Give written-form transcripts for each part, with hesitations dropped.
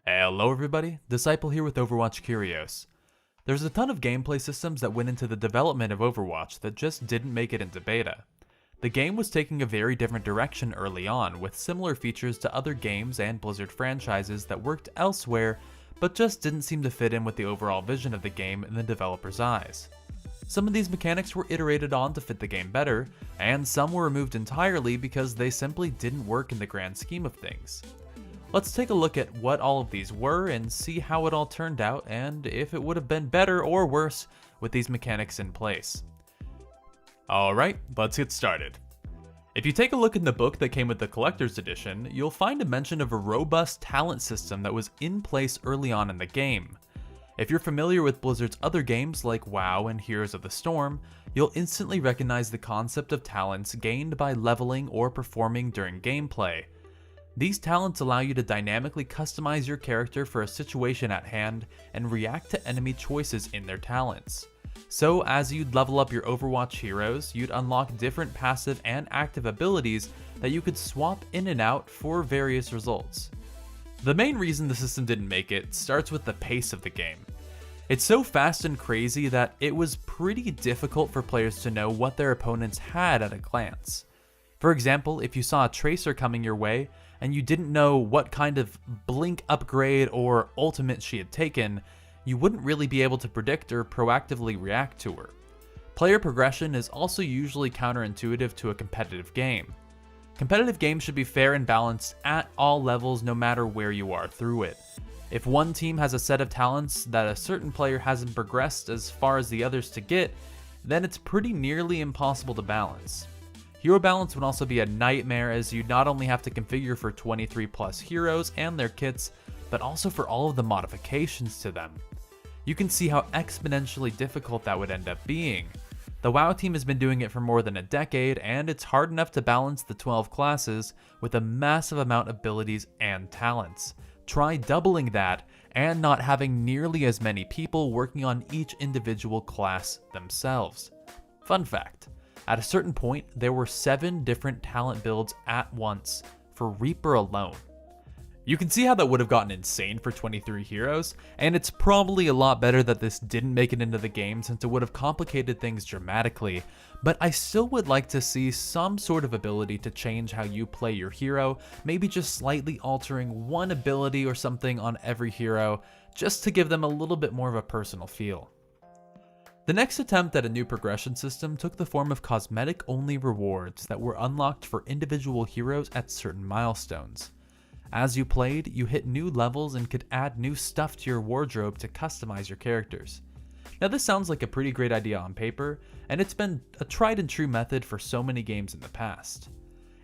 Hello everybody, Disciple here with Overwatch Curios. There's a ton of gameplay systems that went into the development of Overwatch that just didn't make it into beta. The game was taking a very different direction early on, with similar features to other games and Blizzard franchises that worked elsewhere, but just didn't seem to fit in with the overall vision of the game in the developer's eyes. Some of these mechanics were iterated on to fit the game better, and some were removed entirely because they simply didn't work in the grand scheme of things. Let's take a look at what all of these were and see how it all turned out and if it would have been better or worse with these mechanics in place. Alright, let's get started. If you take a look in the book that came with the collector's edition, you'll find a mention of a robust talent system that was in place early on in the game. If you're familiar with Blizzard's other games like WoW and Heroes of the Storm, you'll instantly recognize the concept of talents gained by leveling or performing during gameplay. These talents allow you to dynamically customize your character for a situation at hand and react to enemy choices in their talents. So as you'd level up your Overwatch heroes, you'd unlock different passive and active abilities that you could swap in and out for various results. The main reason the system didn't make it starts with the pace of the game. It's so fast and crazy that it was pretty difficult for players to know what their opponents had at a glance. For example, if you saw a Tracer coming your way and you didn't know what kind of blink upgrade or ultimate she had taken, you wouldn't really be able to predict or proactively react to her. Player progression is also usually counterintuitive to a competitive game. Competitive games should be fair and balanced at all levels no matter where you are through it. If one team has a set of talents that a certain player hasn't progressed as far as the others to get, then it's pretty nearly impossible to balance. Hero balance would also be a nightmare, as you'd not only have to configure for 23 plus heroes and their kits, but also for all of the modifications to them. You can see how exponentially difficult that would end up being. The WoW team has been doing it for more than a decade, and it's hard enough to balance the 12 classes with a massive amount of abilities and talents. Try doubling that and not having nearly as many people working on each individual class themselves. Fun fact, at a certain point, there were 7 different talent builds at once for Reaper alone. You can see how that would have gotten insane for 23 heroes, and it's probably a lot better that this didn't make it into the game since it would have complicated things dramatically, but I still would like to see some sort of ability to change how you play your hero, maybe just slightly altering one ability or something on every hero, just to give them a little bit more of a personal feel. The next attempt at a new progression system took the form of cosmetic-only rewards that were unlocked for individual heroes at certain milestones. As you played, you hit new levels and could add new stuff to your wardrobe to customize your characters. Now this sounds like a pretty great idea on paper, and it's been a tried and true method for so many games in the past.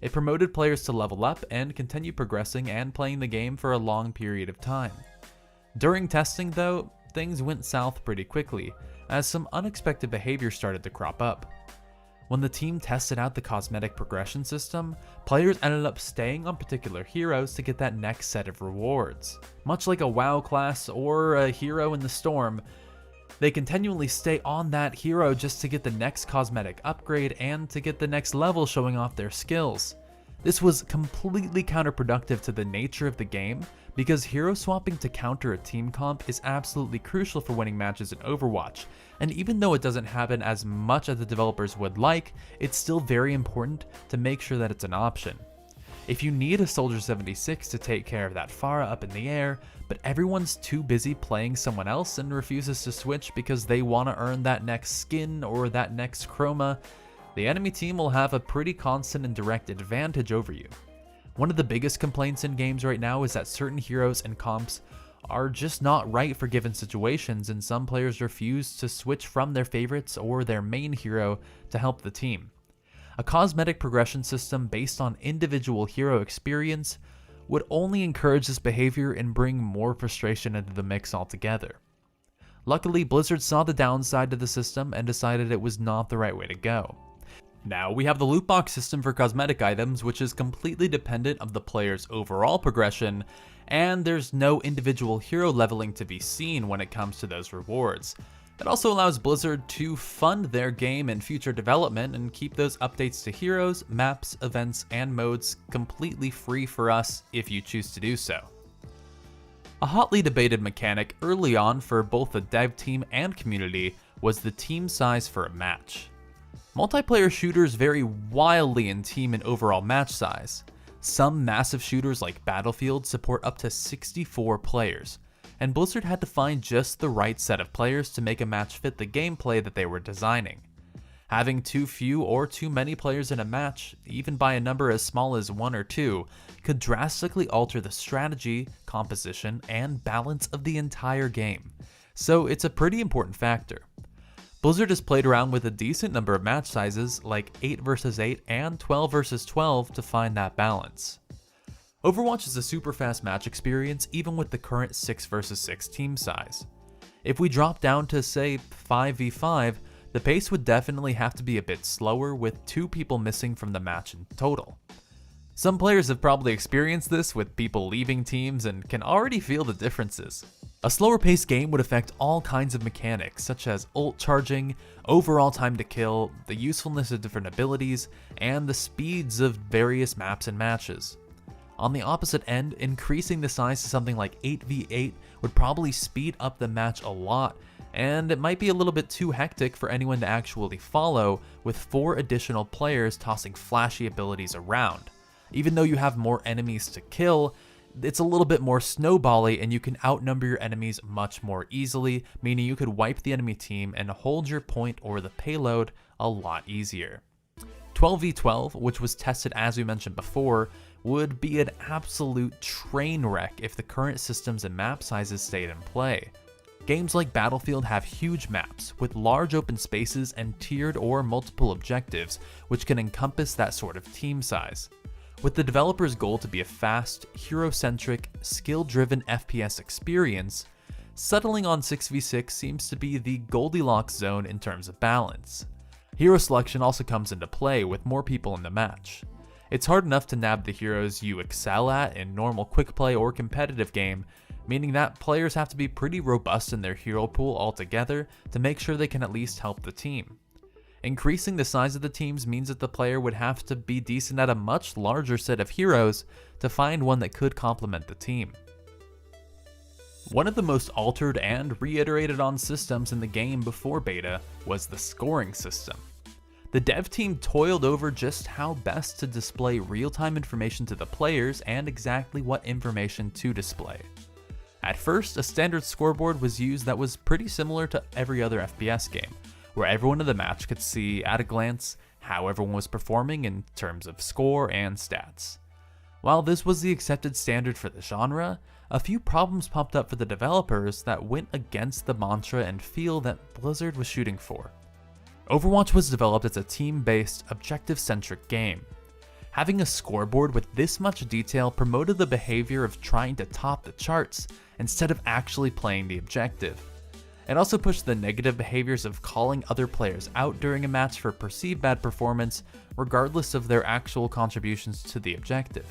It promoted players to level up and continue progressing and playing the game for a long period of time. During testing though, things went south pretty quickly, as some unexpected behavior started to crop up. When the team tested out the cosmetic progression system, players ended up staying on particular heroes to get that next set of rewards. Much like a WoW class or a hero in the Storm, they continually stay on that hero just to get the next cosmetic upgrade and to get the next level showing off their skills. This was completely counterproductive to the nature of the game, because hero swapping to counter a team comp is absolutely crucial for winning matches in Overwatch, and even though it doesn't happen as much as the developers would like, it's still very important to make sure that it's an option. If you need a Soldier 76 to take care of that Pharah up in the air, but everyone's too busy playing someone else and refuses to switch because they want to earn that next skin or that next chroma, the enemy team will have a pretty constant and direct advantage over you. One of the biggest complaints in games right now is that certain heroes and comps are just not right for given situations, and some players refuse to switch from their favorites or their main hero to help the team. A cosmetic progression system based on individual hero experience would only encourage this behavior and bring more frustration into the mix altogether. Luckily, Blizzard saw the downside to the system and decided it was not the right way to go. Now we have the loot box system for cosmetic items, which is completely dependent of the player's overall progression, and there's no individual hero leveling to be seen when it comes to those rewards. It also allows Blizzard to fund their game and future development and keep those updates to heroes, maps, events, and modes completely free for us if you choose to do so. A hotly debated mechanic early on for both the dev team and community was the team size for a match. Multiplayer shooters vary wildly in team and overall match size. Some massive shooters like Battlefield support up to 64 players, and Blizzard had to find just the right set of players to make a match fit the gameplay that they were designing. Having too few or too many players in a match, even by a number as small as 1 or 2, could drastically alter the strategy, composition, and balance of the entire game. So it's a pretty important factor. Blizzard has played around with a decent number of match sizes, like 8 vs 8 and 12 vs 12, to find that balance. Overwatch is a super fast match experience even with the current 6 vs 6 team size. If we drop down to say 5v5, the pace would definitely have to be a bit slower with 2 people missing from the match in total. Some players have probably experienced this with people leaving teams and can already feel the differences. A slower paced game would affect all kinds of mechanics such as ult charging, overall time to kill, the usefulness of different abilities, and the speeds of various maps and matches. On the opposite end, increasing the size to something like 8v8 would probably speed up the match a lot, and it might be a little bit too hectic for anyone to actually follow, with 4 additional players tossing flashy abilities around. Even though you have more enemies to kill, it's a little bit more snowbally and you can outnumber your enemies much more easily, meaning you could wipe the enemy team and hold your point or the payload a lot easier. 12v12, which was tested as we mentioned before, would be an absolute train wreck if the current systems and map sizes stayed in play. Games like Battlefield have huge maps with large open spaces and tiered or multiple objectives, which can encompass that sort of team size. With the developer's goal to be a fast, hero-centric, skill-driven FPS experience, settling on 6v6 seems to be the Goldilocks zone in terms of balance. Hero selection also comes into play with more people in the match. It's hard enough to nab the heroes you excel at in normal quick play or competitive game, meaning that players have to be pretty robust in their hero pool altogether to make sure they can at least help the team. Increasing the size of the teams means that the player would have to be decent at a much larger set of heroes to find one that could complement the team. One of the most altered and reiterated on systems in the game before beta was the scoring system. The dev team toiled over just how best to display real-time information to the players and exactly what information to display. At first, a standard scoreboard was used that was pretty similar to every other FPS game, where everyone in the match could see at a glance how everyone was performing in terms of score and stats. While this was the accepted standard for the genre, a few problems popped up for the developers that went against the mantra and feel that Blizzard was shooting for. Overwatch was developed as a team-based, objective-centric game. Having a scoreboard with this much detail promoted the behavior of trying to top the charts instead of actually playing the objective. It also pushed the negative behaviors of calling other players out during a match for perceived bad performance, regardless of their actual contributions to the objective.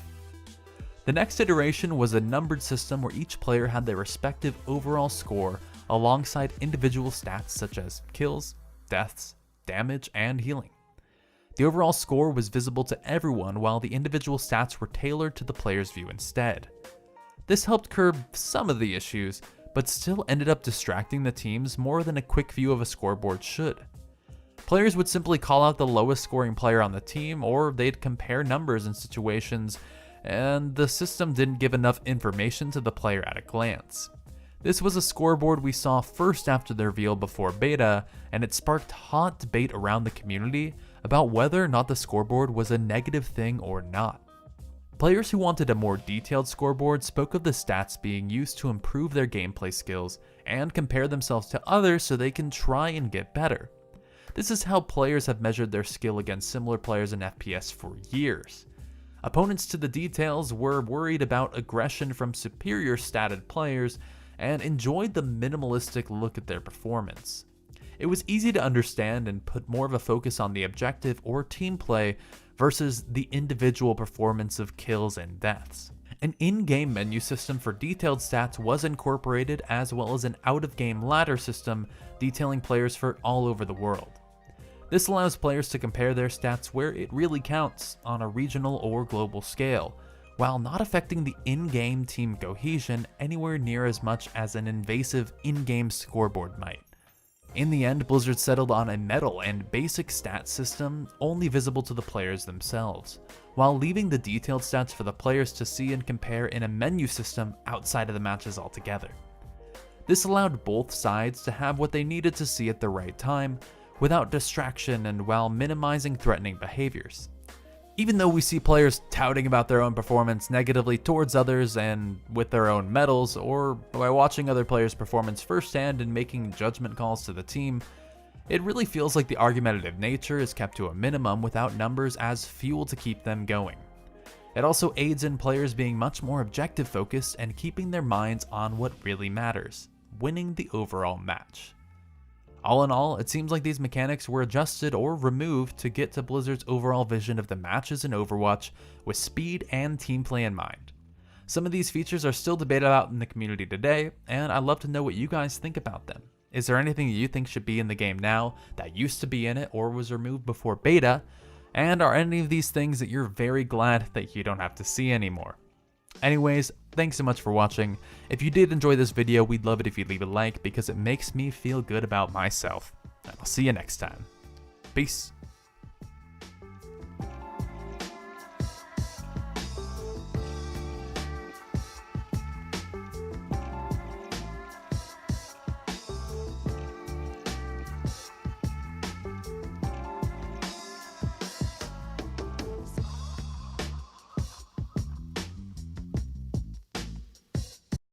The next iteration was a numbered system where each player had their respective overall score alongside individual stats such as kills, deaths, damage, and healing. The overall score was visible to everyone while the individual stats were tailored to the player's view instead. This helped curb some of the issues, but still ended up distracting the teams more than a quick view of a scoreboard should. Players would simply call out the lowest scoring player on the team, or they'd compare numbers in situations, and the system didn't give enough information to the player at a glance. This was a scoreboard we saw first after the reveal before beta, and it sparked hot debate around the community about whether or not the scoreboard was a negative thing or not. Players who wanted a more detailed scoreboard spoke of the stats being used to improve their gameplay skills and compare themselves to others so they can try and get better. This is how players have measured their skill against similar players in FPS for years. Opponents to the details were worried about aggression from superior statted players and enjoyed the minimalistic look at their performance. It was easy to understand and put more of a focus on the objective or team play versus the individual performance of kills and deaths. An in-game menu system for detailed stats was incorporated, as well as an out-of-game ladder system detailing players for all over the world. This allows players to compare their stats where it really counts, on a regional or global scale, while not affecting the in-game team cohesion anywhere near as much as an invasive in-game scoreboard might. In the end, Blizzard settled on a medal and basic stats system only visible to the players themselves, while leaving the detailed stats for the players to see and compare in a menu system outside of the matches altogether. This allowed both sides to have what they needed to see at the right time, without distraction and while minimizing threatening behaviors. Even though we see players touting about their own performance negatively towards others and with their own medals, or by watching other players' performance firsthand and making judgment calls to the team, it really feels like the argumentative nature is kept to a minimum without numbers as fuel to keep them going. It also aids in players being much more objective focused and keeping their minds on what really matters, winning the overall match. All in all, it seems like these mechanics were adjusted or removed to get to Blizzard's overall vision of the matches in Overwatch with speed and team play in mind. Some of these features are still debated out in the community today, and I'd love to know what you guys think about them. Is there anything you think should be in the game now that used to be in it or was removed before beta? And are any of these things that you're very glad that you don't have to see anymore? Anyways, thanks so much for watching. If you did enjoy this video, we'd love it if you'd leave a like because it makes me feel good about myself. And I'll see you next time. Peace.